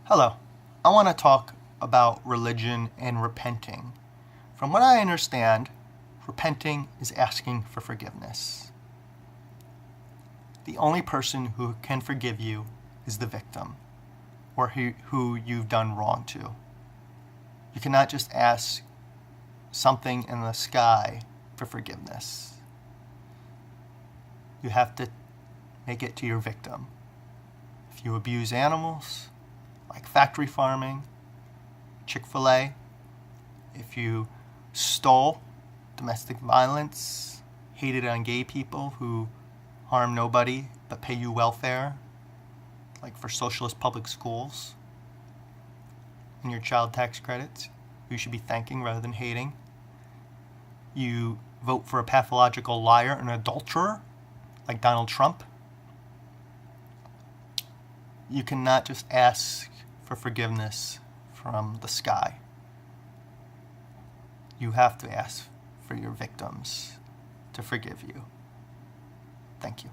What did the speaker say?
Hello. I want to talk about religion and repenting. From what I understand, repenting is asking for forgiveness. The only person who can forgive you is the victim, or who you've done wrong to. You cannot just ask something in the sky for forgiveness. You have to make it to your victim. If you abuse animals, like factory farming, Chick-fil-A, if you stole, domestic violence, hated on gay people who harm nobody but pay you welfare, like for socialist public schools, and your child tax credits, you should be thanking rather than hating. You vote for a pathological liar and adulterer, like Donald Trump. You cannot just ask for forgiveness from the sky. You have to ask for your victims to forgive you. Thank you.